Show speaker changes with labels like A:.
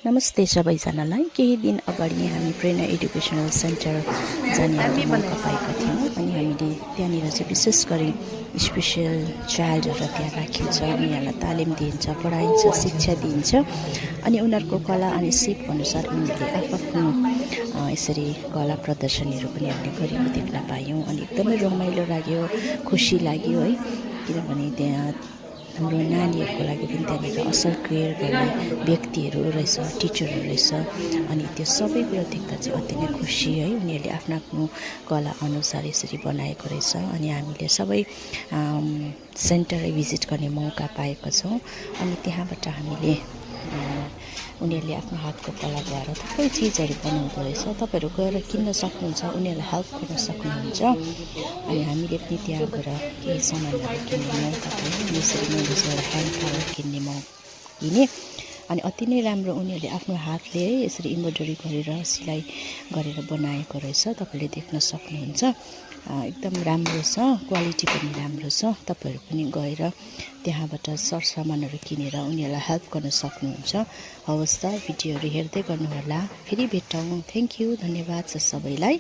A: नमस्ते सबैजनालाई। केही दिन अगाडि हामी प्रेरणा एडुकेसनल सेन्टर जाने एउटा मौका पाएका थियौँ अनि हामीले त्यहाँनिर चाहिँ विशेष गरी स्पेसल चाइल्डहरू त्यहाँ राखिन्छ, उनीहरूलाई तालिम दिइन्छ, पढाइन्छ, शिक्षा दिइन्छ अनि उनीहरूको कला अनि सिप अनुसार उनीहरूले आफ्नो यसरी कला प्रदर्शनीहरू पनि हामीले गरेको देख्न पायौँ अनि एकदमै रमाइलो लाग्यो, खुसी लाग्यो है। किनभने त्यहाँ हाम्रो नानीहरूको लागि पनि त्यहाँनिर असल केयर गर्ने व्यक्तिहरू रहेछ, टिचरहरू रहेछ अनि त्यो सबै कुरा देख्दा चाहिँ अति नै खुसी है। उनीहरूले आफ्नो आफ्नो कला अनुसार यसरी बनाएको रहेछ अनि हामीले सबै सेन्टरै भिजिट गर्ने मौका पाएका छौँ अनि त्यहाँबाट हामीले उनीहरूले आफ्नो हातको कलाद्वारा थुप्रै चिजहरू बनाउँदो रहेछ। तपाईँहरू गएर किन्न सक्नुहुन्छ, उनीहरूलाई हेल्प गर्न सक्नुहुन्छ अनि हामीले पनि त्यहाँ गएर केही सामानहरू किन्ने मौका पायौँ। यसरी मैले चाहिँ ह्यान्ड फ्लावर किने अनि अति नै राम्रो उनीहरूले आफ्नो हातले यसरी इम्ब्रोइडरी गरेर सिलाइ गरेर बनाएको रहेछ। तपाईँले देख्न सक्नुहुन्छ एकदम राम्रो छ, क्वालिटी पनि राम्रो छ। तपाईँहरू पनि गएर त्यहाँबाट सरसामानहरू किनेर उनीहरूलाई हेल्प गर्न सक्नुहुन्छ। हवस् त, भिडियोहरू हेर्दै गर्नुहोला। फेरि भेटौँ। थ्याङ्क यू, धन्यवाद छ सबैलाई।